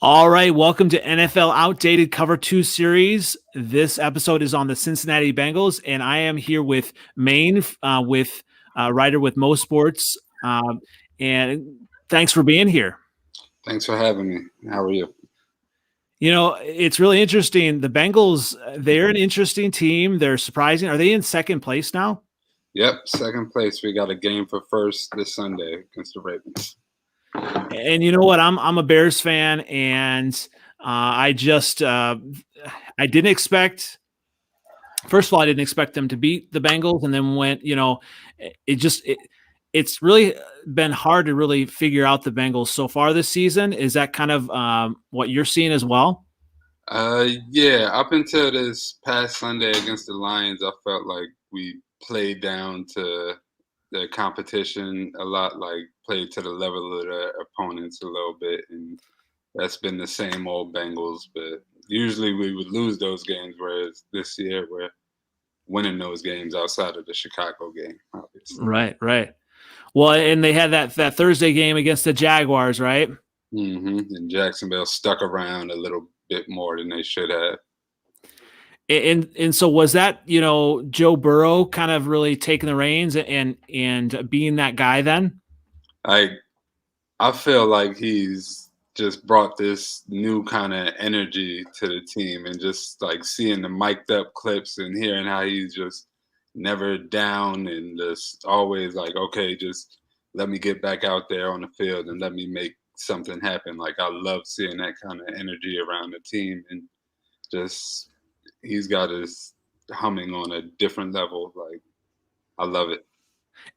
All right, welcome to NFL Outdated Cover 2 series. This episode is on the Cincinnati Bengals, and I am here with Maine, with writer with Mo Sports. And thanks for being here. Thanks for having me. How are you? You know, it's really interesting. The Bengals, they're an interesting team. They're surprising. Are they in second place now? Yep, second place. We got a game for first this Sunday against the Ravens. And you know what? I'm a Bears fan, and I didn't expect. First of all, I didn't expect them to beat the Bengals, and then it's really been hard to really figure out the Bengals so far this season. Is that kind of what you're seeing as well? Yeah, up until this past Sunday against the Lions, I felt like we played down to the competition a lot, like played to the level of the opponents a little bit, and that's been the same old Bengals. But usually we would lose those games, whereas this year we're winning those games outside of the Chicago game, obviously. Right. Well, and they had that Thursday game against the Jaguars, right? And Jacksonville stuck around a little bit more than they should have. And so was that, Joe Burrow kind of really taking the reins and being that guy then? I feel like he's just brought this new kind of energy to the team, and just like seeing the mic'd up clips and hearing how he's just never down and just always like, okay, just let me get back out there on the field and let me make something happen. Like, I love seeing that kind of energy around the team, and just he's got us humming on a different level. Like, I love it.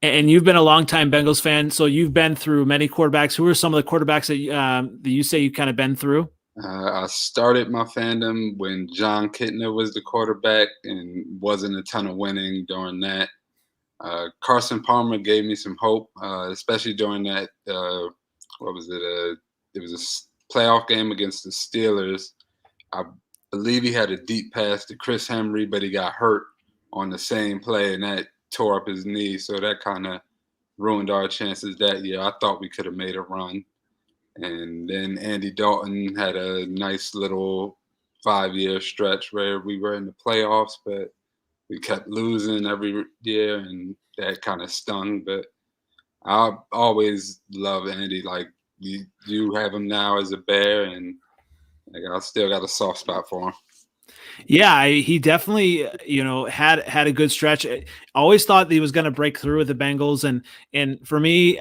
And you've been a longtime Bengals fan, so you've been through many quarterbacks. Who are some of the quarterbacks that you say you kind of been through? I started my fandom when John Kitna was the quarterback, and wasn't a ton of winning during that. Carson Palmer gave me some hope, especially during that. What was it? It was a playoff game against the Steelers. I believe he had a deep pass to Chris Henry, but he got hurt on the same play, and that tore up his knee. So that kind of ruined our chances that year. I thought we could have made a run. And then Andy Dalton had a nice little 5-year stretch where we were in the playoffs, but we kept losing every year, and that kind of stung. But I always love Andy. Like, you have him now as a Bear, and like, I still got a soft spot for him. Yeah, he definitely, had a good stretch. I always thought that he was going to break through with the Bengals, and for me,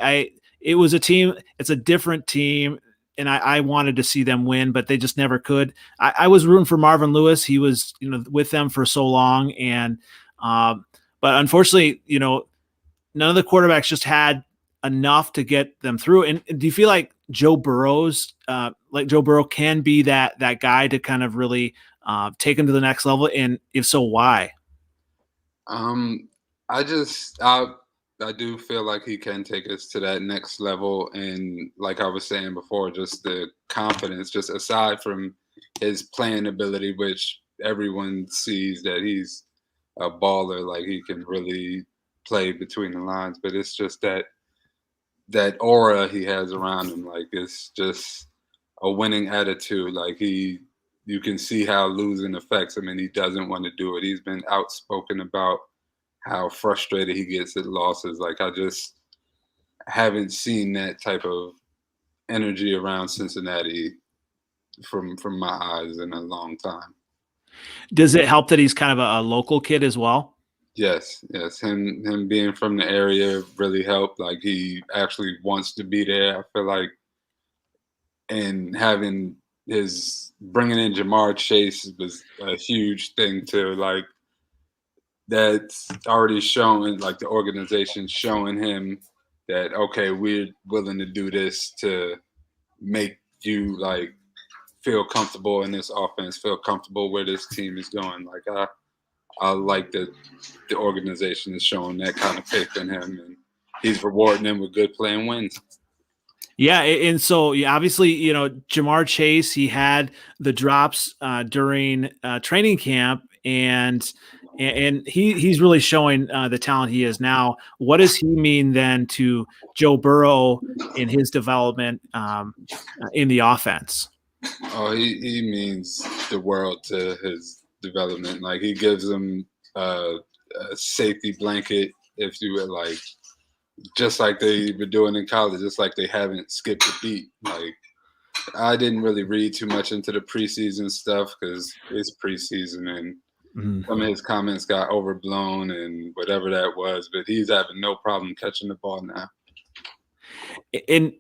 it was a team. It's a different team, and I wanted to see them win, but they just never could. I was rooting for Marvin Lewis. He was, with them for so long, and but unfortunately, none of the quarterbacks just had enough to get them through. And do you feel like Joe Burrow can be that guy to kind of really take him to the next level? And if so, why? I do feel like he can take us to that next level. And like I was saying before, just the confidence, just aside from his playing ability, which everyone sees that he's a baller, like he can really play between the lines, but it's just that aura he has around him. Like, it's just a winning attitude. Like, you can see how losing affects him, and he doesn't want to do it. He's been outspoken about how frustrated he gets at losses. Like, I just haven't seen that type of energy around Cincinnati from my eyes in a long time. Does it help that he's kind of a local kid as well? Yes. Him being from the area really helped. Like, he actually wants to be there, I feel like. And having bringing in Jamar Chase was a huge thing too. Like, that's already showing, like, the organization showing him that, okay, we're willing to do this to make you, like, feel comfortable in this offense, feel comfortable where this team is going. Like, I like that the organization is showing that kind of faith in him, and he's rewarding them with good play and wins. Yeah, and so obviously, Jamar Chase, he had the drops during training camp, and he's really showing the talent he is now. What does he mean then to Joe Burrow in his development in the offense? Oh, he means the world to his development. Like he gives them a safety blanket, if you would, like just like they were doing in college, just like they haven't skipped a beat. Like I didn't really read too much into the preseason stuff because it's preseason and Mhm. some of his comments got overblown and whatever that was. But he's having no problem catching the ball now. And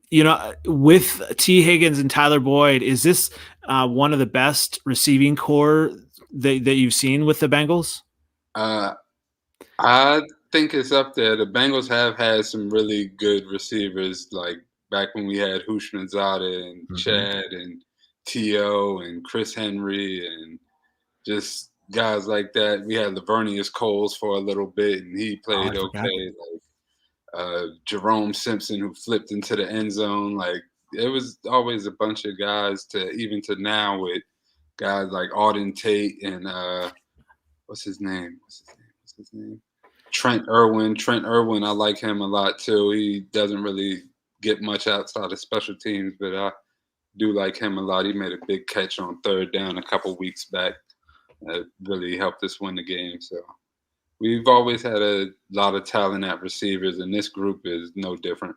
with T. Higgins and Tyler Boyd, is this one of the best receiving core that you've seen with the Bengals? Uh, I think it's up there. The Bengals have had some really good receivers, like back when we had Hushmanzada and Hmm. Chad and T.O. and Chris Henry and just guys like that. We had Lavernius Coles for a little bit, and he Oh, I played forgot. okay. Like Jerome Simpson, who flipped into the end zone. Like it was always a bunch of guys to even to now with guys like Auden Tate and what's his name? What's his name? Trent Irwin. Trent Irwin, I like him a lot too. He doesn't really get much outside of special teams, but I do like him a lot. He made a big catch on third down a couple weeks back that really helped us win the game. So we've always had a lot of talent at receivers, and this group is no different.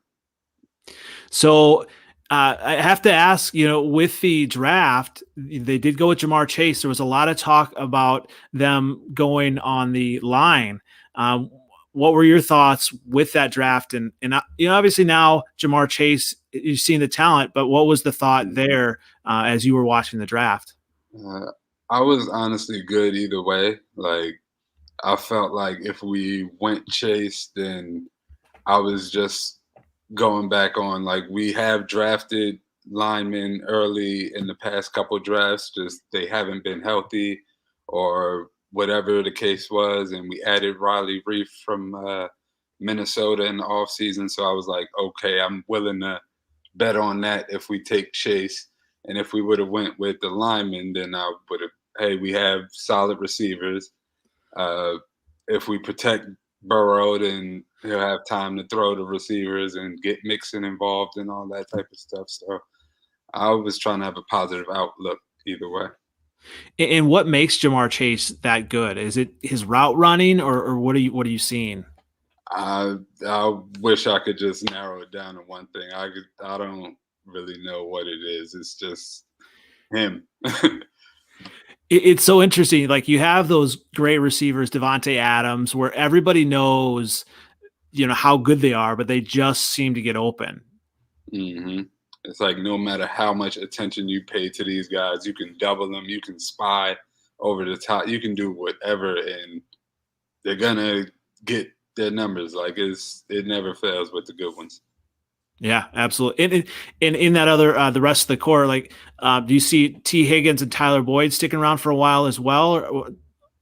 So I have to ask, with the draft, they did go with Jamar Chase. There was a lot of talk about them going on the line. Um, what were your thoughts with that draft? And obviously now Jamar Chase, you've seen the talent, but what was the thought there as you were watching the draft? Uh, I was honestly good either way. Like I felt like if we went Chase, then I was just going back on like we have drafted linemen early in the past couple drafts, just they haven't been healthy or whatever the case was. And we added Riley Reef from Minnesota in the offseason. So I was like, okay, I'm willing to bet on that if we take Chase. And if we would have went with the lineman, then I would have, hey, we have solid receivers. Uh, if we protect Burrow, then he'll have time to throw to receivers and get Mixon involved and all that type of stuff. So I was trying to have a positive outlook either way. And what makes Jamar Chase that good? Is it his route running, or what are you seeing? I wish I could just narrow it down to one thing. I don't really know what it is. It's just him. It's so interesting. Like you have those great receivers, Devonte Adams, where everybody knows, how good they are, but they just seem to get open. hmm It's like no matter how much attention you pay to these guys, you can double them, you can spy over the top, you can do whatever, and they're gonna get their numbers. Like it never fails with the good ones. Yeah, absolutely. And in that other, the rest of the core, like, do you see T. Higgins and Tyler Boyd sticking around for a while as well?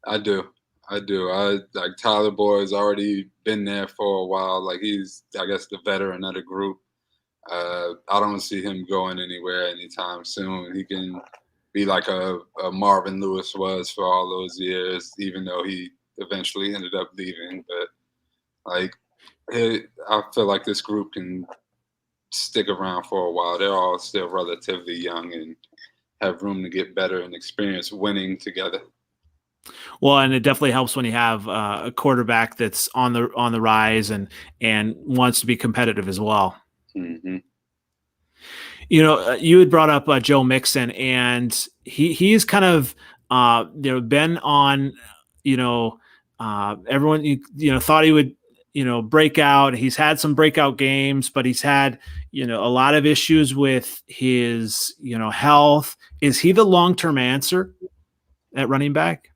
I do. I do. I like Tyler Boyd's already been there for a while. Like he's, I guess, the veteran of the group. I don't see him going anywhere anytime soon. He can be like a Marvin Lewis was for all those years, even though he eventually ended up leaving. But like, I feel like this group can stick around for a while. They're all still relatively young and have room to get better and experience winning together. Well, and it definitely helps when you have a quarterback that's on the rise and wants to be competitive as well. hmm You had brought up Joe Mixon, and he's kind of been on, everyone thought he would break out. He's had some breakout games, but he's had a lot of issues with his health. Is he the long-term answer at running back?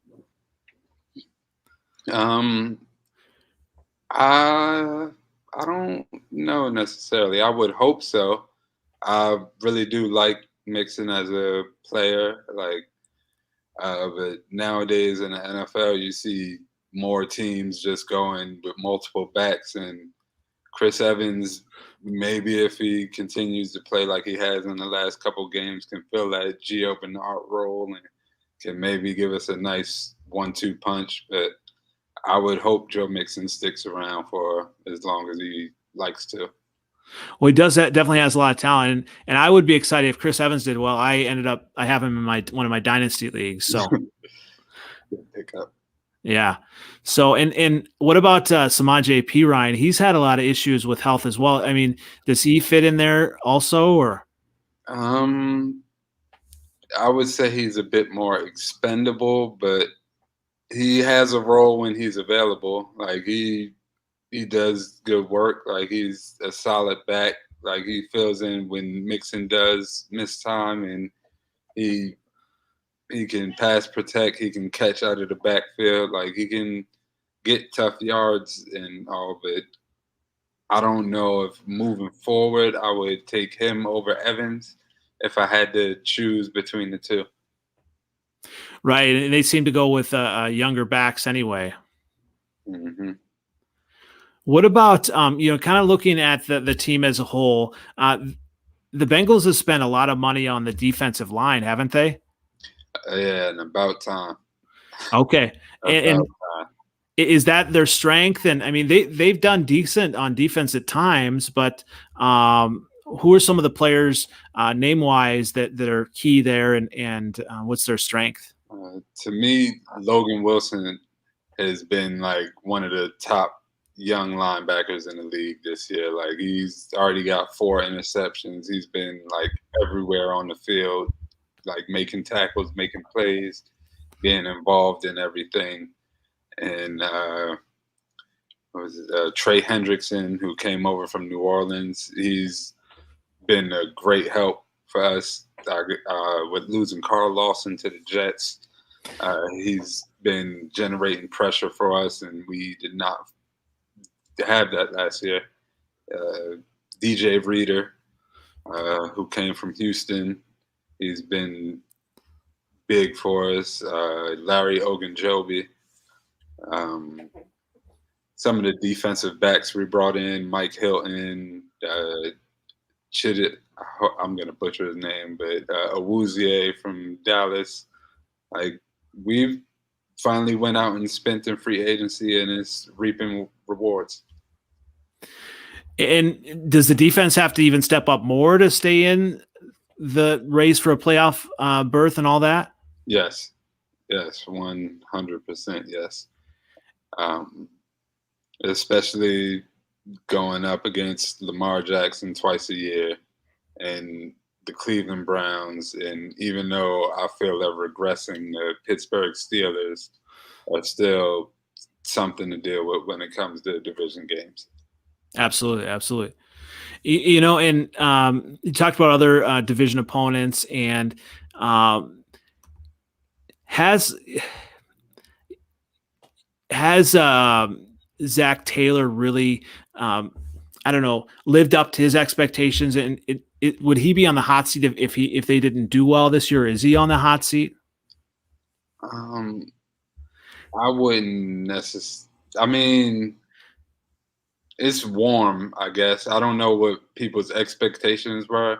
Um, I I don't know necessarily. I would hope so. I really do like Mixon as a player. Like, but nowadays in the NFL, you see more teams just going with multiple backs, and Chris Evans, maybe if he continues to play like he has in the last couple games, can fill that Gio Bernard role and can maybe give us a nice 1-2 punch. But I would hope Joe Mixon sticks around for as long as he likes to. Well, he definitely has a lot of talent, and I would be excited if Chris Evans did well. I have him in my one of my dynasty leagues. So Good pickup. yeah. So and what about Samaje P Ryan? He's had a lot of issues with health as well. I mean, does he fit in there also, or Um, I would say he's a bit more expendable, but he has a role when he's available. Like he does good work. Like he's a solid back. Like he fills in when Mixon does miss time, and he he can pass protect. He can catch out of the backfield. Like he can get tough yards and all. But I don't know if moving forward I would take him over Evans if I had to choose between the two. right? And they seem to go with younger backs anyway. Hmm. What about kind of looking at the team as a whole? The Bengals have spent a lot of money on the defensive line, haven't they? Yeah, and about time. Okay, and About time. is that their strength? And I mean, they've done decent on defense at times, but who are some of the players name wise that are key there, and what's their strength? To me, Logan Wilson has been like one of the top young linebackers in the league this year. Like he's already got 4 interceptions. He's been like everywhere on the field, like making tackles, making plays, being involved in everything. And what was it? Trey Hendrickson, who came over from New Orleans, he's been a great help for us with losing Carl Lawson to the Jets. He's been generating pressure for us, and we did not have that last year. DJ Reader, who came from Houston, he's been big for us. Larry Ogunjobi. Um, some of the defensive backs we brought in, Mike Hilton, Chidit, I'm going to butcher his name, but Awuzie from Dallas. Like, we've finally went out and spent in free agency, and it's reaping rewards. And does the defense have to even step up more to stay in the race for a playoff berth and all that? Yes, 100%, yes. Um, Especially going up against Lamar Jackson twice a year and the Cleveland Browns. And even though I feel they're regressing, the Pittsburgh Steelers are still something to deal with when it comes to division games. Absolutely, absolutely. And you talked about other division opponents, and um, has Zach Taylor really, I don't know, lived up to his expectations? And would he be on the hot seat if they didn't do well this year? Is he on the hot seat? Um, I wouldn't necessarily. I mean, it's warm, I guess. I don't know what people's expectations were.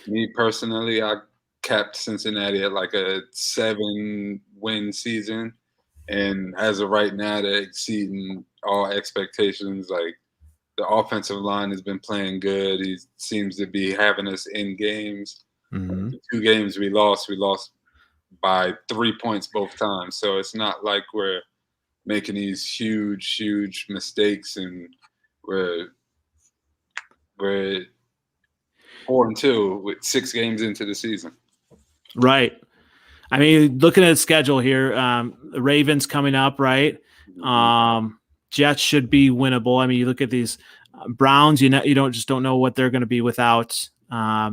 Me personally, I capped Cincinnati at like a 7-win season, and as of right now, they're exceeding all expectations. Like the offensive line has been playing good. He seems to be having us in games. Mm-hmm. The 2 games we lost by 3 points both times. So it's not like we're making these huge mistakes, and we're 4-2 with 6 games into the season. Right. I mean, looking at the schedule here, the Ravens coming up, right? Jets should be winnable. I mean, you look at these Browns, you don't know what they're going to be without,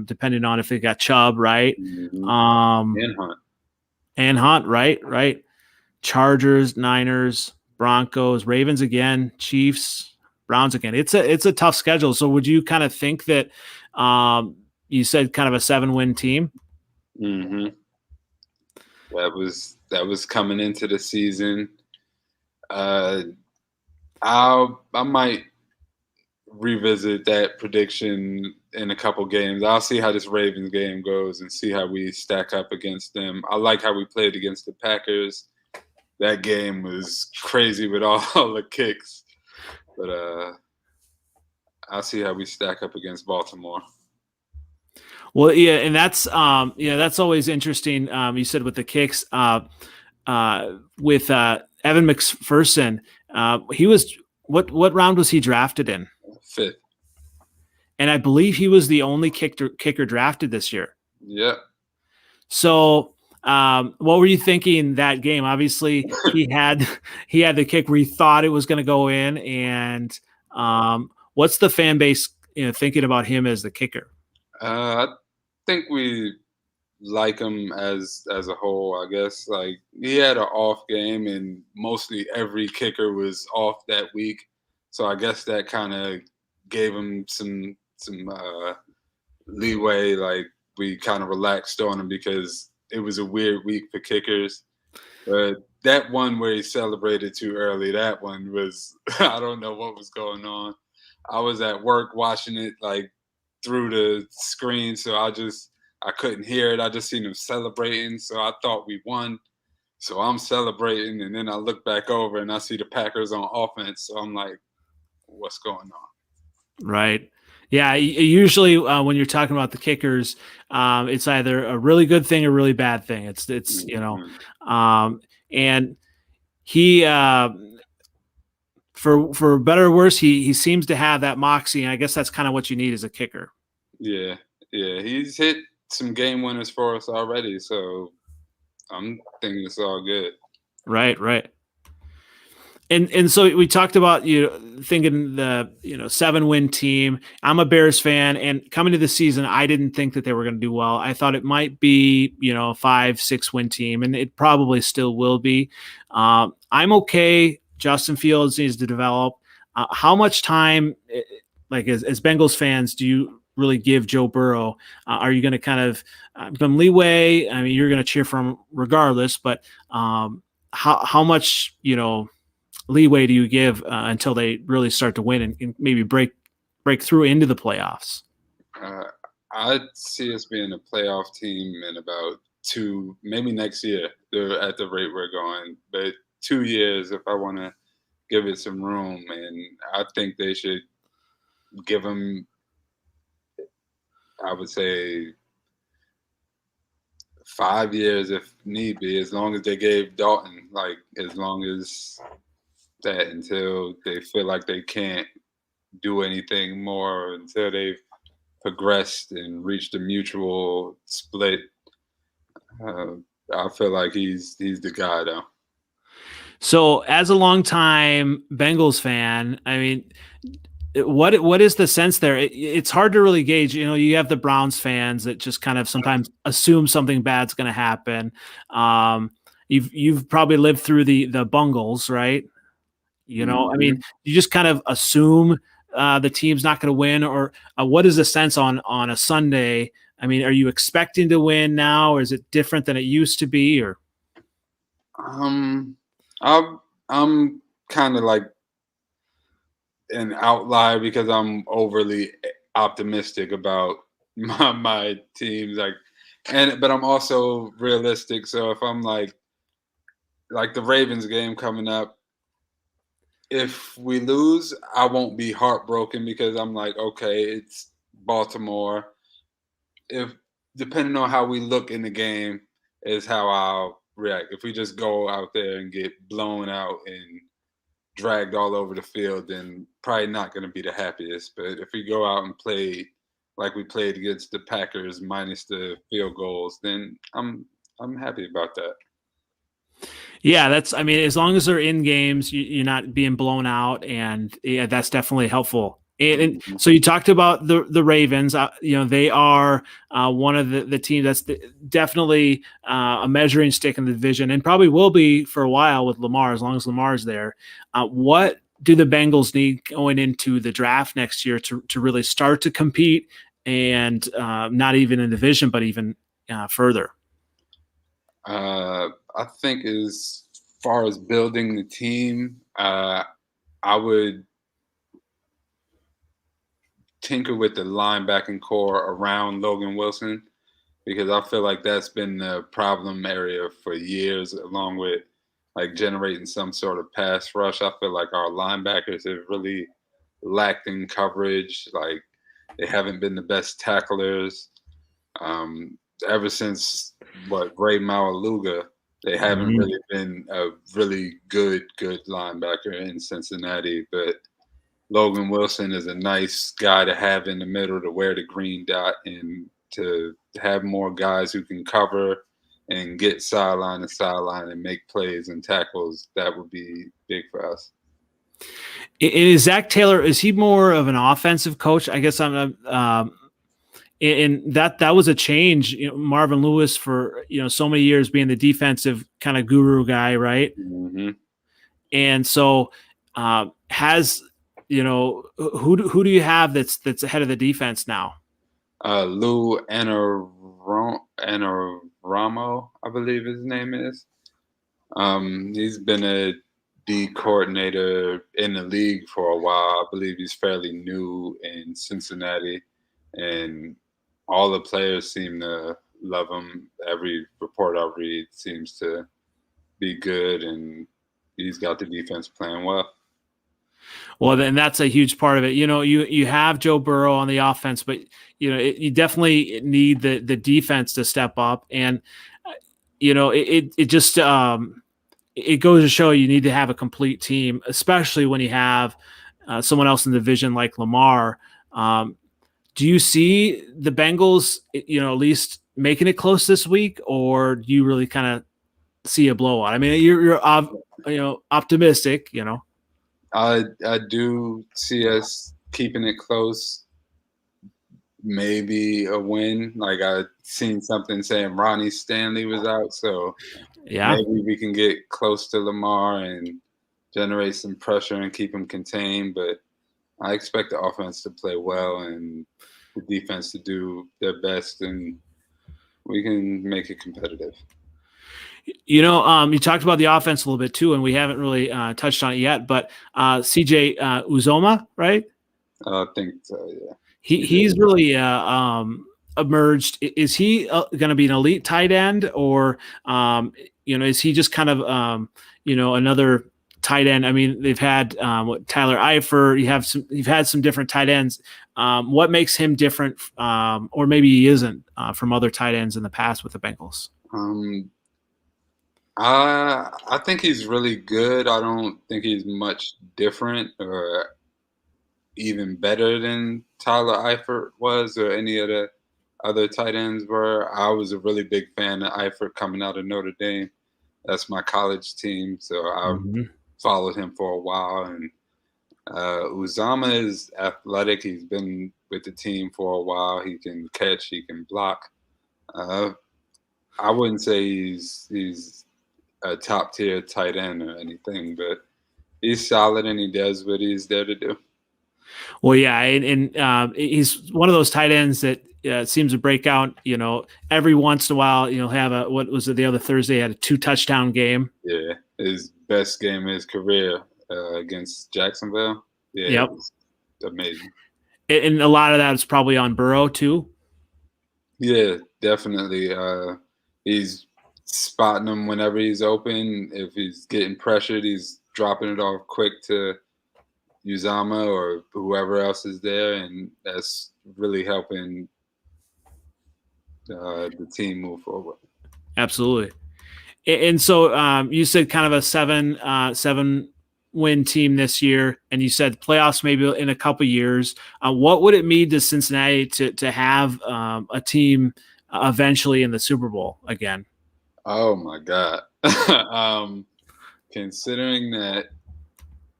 depending on if they got Chubb, right? Mm-hmm. And Hunt. And Hunt, right? Chargers, Niners, Broncos, Ravens again, Chiefs, Browns again. It's a tough schedule. So would you kind of think that you said kind of a 7-win team? Mm-hmm. That was coming into the season. I might revisit that prediction in a couple games. I'll see how this Ravens game goes and see how we stack up against them. I like how we played against the Packers. That game was crazy with all the kicks, but I'll see how we stack up against Baltimore. Well, yeah, and that's always interesting. You said with the kicks, with Evan McPherson, he was what round was he drafted in? Fifth. And I believe he was the only kicker drafted this year. Yep. So, what were you thinking that game? Obviously, he had the kick where he thought it was going to go in, and what's the fan base thinking about him as the kicker? I think we like him as a whole. I guess like he had an off game, and mostly every kicker was off that week. So I guess that kind of gave him some leeway. Like we kind of relaxed on him because it was a weird week for kickers. But that one where he celebrated too early, that one was I don't know what was going on. I was at work watching it like through the screen, so I couldn't hear it. I just seen him celebrating, so I thought we won. So I'm celebrating, and then I look back over and I see the Packers on offense. So I'm like, what's going on? Right. Yeah. Usually, when you're talking about the kickers, it's either a really good thing or a really bad thing. It's and he, for better or worse, he seems to have that moxie, and I guess that's kind of what you need as a kicker. Yeah, he's hit some game winners for us already, so I'm thinking it's all good. Right. And so we talked about thinking the 7-win team. I'm a Bears fan, and coming to the season, I didn't think that they were going to do well. I thought it might be a 5-6 win team, and it probably still will be. I'm okay. Justin Fields needs to develop. How much time, like as Bengals fans, do you really give Joe Burrow? Are you going to kind of give him leeway? I mean, you're going to cheer for him regardless, but how much leeway do you give until they really start to win and maybe break through into the playoffs? I'd see us being a playoff team in about 2, maybe next year. They're at the rate we're going, but 2 years if I want to give it some room, and I think they should give them, I would say, 5 years if need be, as long as they gave Dalton, like as long as that, until they feel like they can't do anything more, until they've progressed and reached a mutual split. I feel like he's the guy though. So, as a longtime Bengals fan, I mean, what is the sense there? It's hard to really gauge. You have the Browns fans that just kind of sometimes assume something bad's going to happen. You've probably lived through the Bungles, right? I mean, you just kind of assume the team's not going to win, or what is the sense on a Sunday? I mean, are you expecting to win now, or is it different than it used to be? Or I'm kind of like an outlier because I'm overly optimistic about my teams, but I'm also realistic. So if I'm like the Ravens game coming up, if we lose, I won't be heartbroken because I'm like, okay, it's Baltimore. If depending on how we look in the game is how I'll react. If we just go out there and get blown out and dragged all over the field, then probably not going to be the happiest. But if we go out and play like we played against the Packers minus the field goals, then I'm happy about that. Yeah, I mean, as long as they're in games, you're not being blown out, and yeah, that's definitely helpful. And so you talked about the Ravens. They are one of the teams that's definitely a measuring stick in the division, and probably will be for a while with Lamar, as long as Lamar's there. What do the Bengals need going into the draft next year to really start to compete, and not even in the division, but even further? I think as far as building the team, I would tinker with the linebacking core around Logan Wilson, because I feel like that's been the problem area for years, along with like generating some sort of pass rush. I feel like our linebackers have really lacked in coverage. Like they haven't been the best tacklers. Ever since Ray Maluga, they haven't Mhm. really been a really good linebacker in Cincinnati. But Logan Wilson is a nice guy to have in the middle to wear the green dot and to have more guys who can cover and get sideline to sideline and make plays and tackles. That would be big for us. Is Zach Taylor, is he more of an offensive coach? I guess and that was a change. Marvin Lewis for so many years being the defensive kind of guru guy, right? Mm-hmm. And so has who do you have that's ahead of the defense now? Lou Anaramo, I believe his name is. He's been a D coordinator in the league for a while. I believe he's fairly new in Cincinnati, and all the players seem to love him. Every report I read seems to be good, and he's got the defense playing well. Well, then that's a huge part of it. You have Joe Burrow on the offense, but you definitely need the defense to step up, and it just it goes to show you need to have a complete team, especially when you have someone else in the division like Lamar. Do you see the Bengals, at least making it close this week, or do you really kind of see a blowout? I mean, you're optimistic, I do see us keeping it close. Maybe a win. Like I seen something saying Ronnie Stanley was out, so yeah, maybe we can get close to Lamar and generate some pressure and keep him contained. But I expect the offense to play well and the defense to do their best, and we can make it competitive. You talked about the offense a little bit too, and we haven't really touched on it yet. But CJ Uzoma, right? I think so, yeah. He's really emerged. Is he going to be an elite tight end, or is he just kind of another tight end? I mean, they've had Tyler Eifert. You've had some different tight ends. What makes him different, or maybe he isn't from other tight ends in the past with the Bengals? I think he's really good. I don't think he's much different or even better than Tyler Eifert was or any of the other tight ends were. I was a really big fan of Eifert coming out of Notre Dame. That's my college team, so I followed him for a while. And Uzama is athletic. He's been with the team for a while. He can catch. He can block. I wouldn't say he's a top tier tight end or anything, but he's solid and he does what he's there to do. Well, yeah, and he's one of those tight ends that seems to break out. Every once in a while, have what was it the other Thursday? Had a 2 touchdown game. Yeah, his best game of his career against Jacksonville. Yeah, yep, it was amazing. And a lot of that is probably on Burrow too. Yeah, definitely. He's spotting him whenever he's open. If he's getting pressured, he's dropping it off quick to Uzama or whoever else is there, and that's really helping the team move forward. Absolutely. And so you said kind of a 7 win team this year, and you said playoffs maybe in a couple years. What would it mean to Cincinnati to have a team eventually in the Super Bowl again? Oh my God. Considering that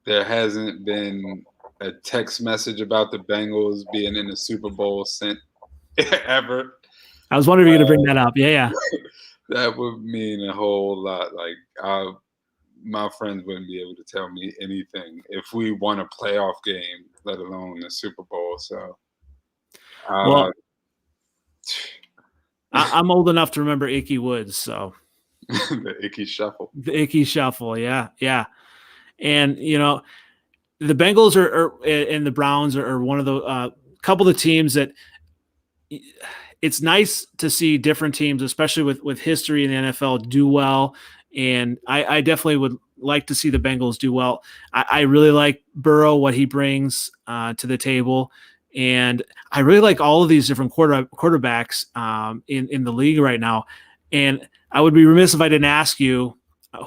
there hasn't been a text message about the Bengals being in the Super Bowl since ever. I was wondering if you're going to bring that up. Yeah. That would mean a whole lot. Like my friends wouldn't be able to tell me anything if we won a playoff game, let alone the Super Bowl. So, well, I'm old enough to remember Ickey Woods. So the Ickey Shuffle. The Ickey Shuffle. Yeah. And the Bengals are and the Browns are one of the couple of teams that it's nice to see different teams, especially with history in the NFL, do well. And I definitely would like to see the Bengals do well. I really like Burrow, what he brings to the table. And I really like all of these different quarterbacks in the league right now. And I would be remiss if I didn't ask you,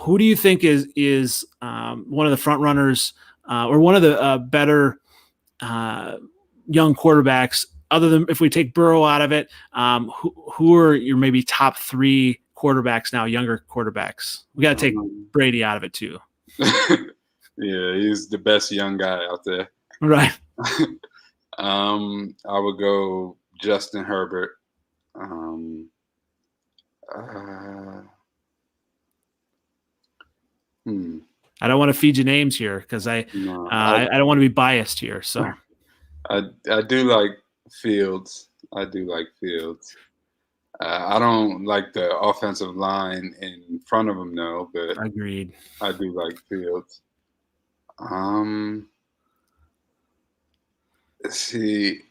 who do you think is one of the front runners or one of the better young quarterbacks, other than if we take Burrow out of it? Who are your maybe top 3 quarterbacks now, younger quarterbacks? We got to take Brady out of it too. Yeah, he's the best young guy out there. Right. I would go Justin Herbert. I don't want to feed you names here because I don't want to be biased here. So I do like Fields. I don't like the offensive line in front of him, though. But agreed. I do like Fields. Let's see.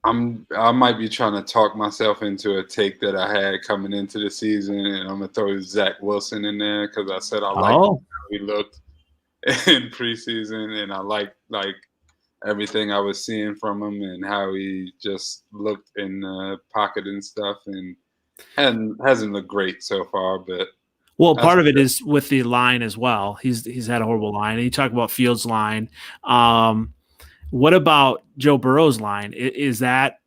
I might be trying to talk myself into a take that I had coming into the season, and I'm gonna throw Zach Wilson in there because I said I like how he looked in preseason, and I like everything I was seeing from him and how he just looked in the pocket and stuff, and hasn't looked great so far. But part of it is with the line as well. He's had a horrible line. And you talk about Fields' line. What about Joe Burrow's line? Is that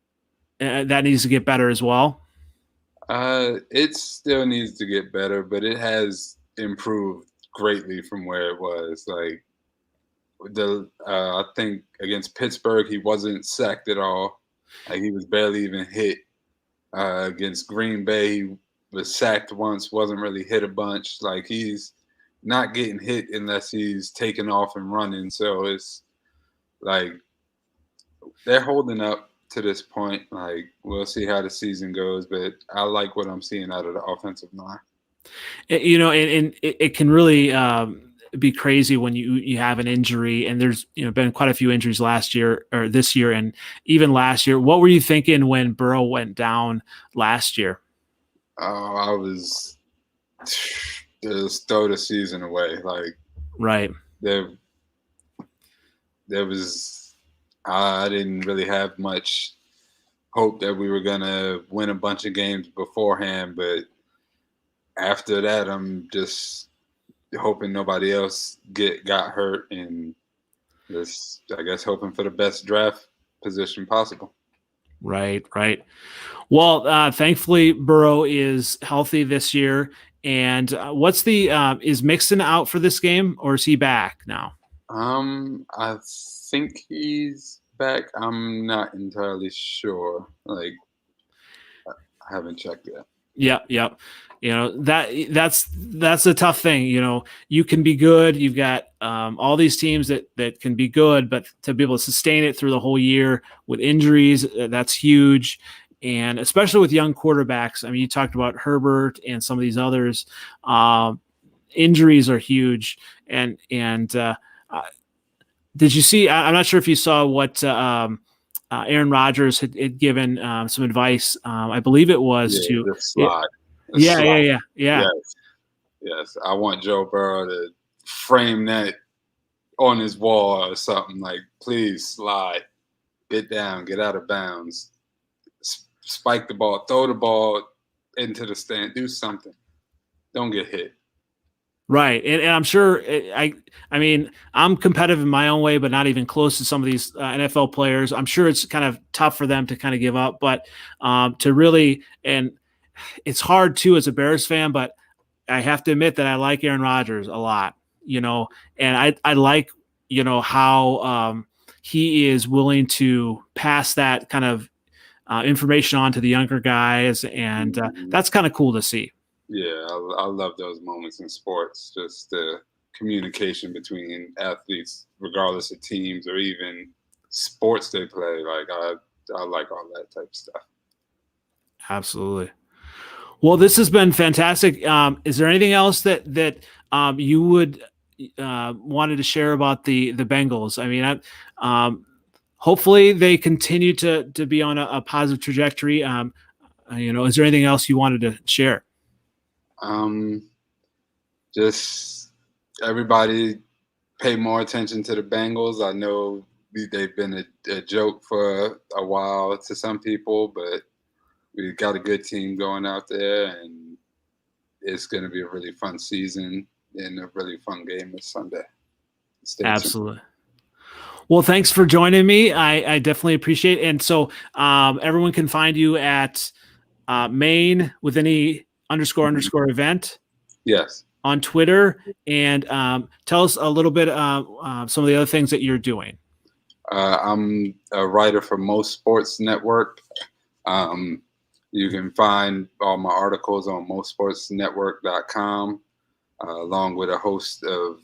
needs to get better as well? It still needs to get better, but it has improved greatly from where it was. Like I think against Pittsburgh, he wasn't sacked at all. Like he was barely even hit. Against Green Bay, he was sacked once, wasn't really hit a bunch. Like he's not getting hit unless he's taking off and running. So it's like they're holding up to this point. Like we'll see how the season goes, but I like what I'm seeing out of the offensive line. And it can really be crazy when you have an injury, and there's been quite a few injuries last year or this year and even last year. What were you thinking when Burrow went down last year? I was just throw the season away. Like right. There was I didn't really have much hope that we were gonna win a bunch of games beforehand, but after that, I'm just hoping nobody else got hurt, and just I guess hoping for the best draft position possible. Right. Well, thankfully Burrow is healthy this year. And what's the is Mixon out for this game, or is he back now? I think he's back. I'm not entirely sure. Like I haven't checked yet. Yep. That's a tough thing. You can be good. You've got all these teams that can be good, but to be able to sustain it through the whole year with injuries, that's huge. And especially with young quarterbacks. I mean, you talked about Herbert and some of these others. Injuries are huge. And did you see? I'm not sure if you saw what Aaron Rodgers had given some advice. I believe it was the slide. Yeah. Yes. I want Joe Burrow to frame that on his wall or something. Like, please slide, get down, get out of bounds, spike the ball, throw the ball into the stand, do something. Don't get hit. Right. And I'm sure I mean, I'm competitive in my own way, but not even close to some of these NFL players. I'm sure it's kind of tough for them to kind of give up, but to really, and it's hard too as a Bears fan, but I have to admit that I like Aaron Rodgers a lot, and I like, how he is willing to pass that kind of information on to the younger guys. And that's kind of cool to see. Yeah, I love those moments in sports, just the communication between athletes, regardless of teams or even sports they play. Like I like all that type of stuff. Absolutely. Well, this has been fantastic. Is there anything else that you would wanted to share about the Bengals? I mean, hopefully they continue to be on a positive trajectory. Is there anything else you wanted to share? Just everybody pay more attention to the Bengals. I know they've been a joke for a while to some people, but we got a good team going out there, and it's going to be a really fun season and a really fun game this Sunday. Stay tuned. Absolutely. Well, thanks for joining me. I definitely appreciate it. And so everyone can find you at Maine with any _ event. Yes. On Twitter, and tell us a little bit some of the other things that you're doing. I'm a writer for Most Sports Network. You can find all my articles on mostsportsnetwork.com, along with a host of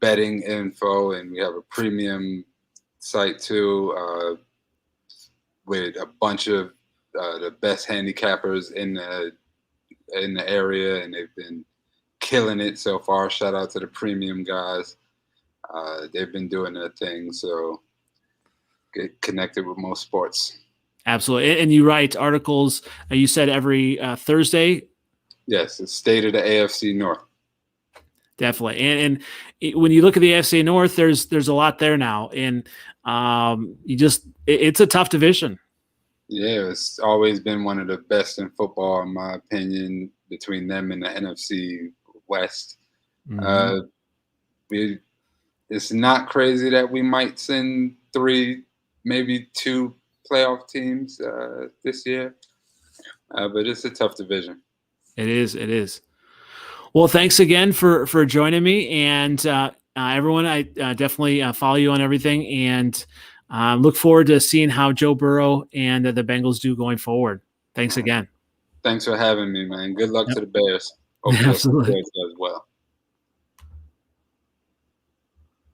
betting info, and we have a premium site too, with a bunch of the best handicappers in the area, and they've been killing it so far. Shout out to the premium guys. They've been doing their thing, so get connected with Most Sports. Absolutely. And you write articles, you said every Thursday? Yes, it's State of the AFC North. Definitely. And when you look at the AFC North, there's a lot there now, and it's a tough division. Yeah, it's always been one of the best in football, in my opinion, between them and the NFC West. Mm-hmm. It's not crazy that we might send 3, maybe 2 playoff teams this year, but it's a tough division. It is. Well, thanks again for joining me, and everyone. I definitely follow you on everything, and look forward to seeing how Joe Burrow and the Bengals do going forward. Thanks again. Thanks for having me, man. Good luck to the Bears. Absolutely.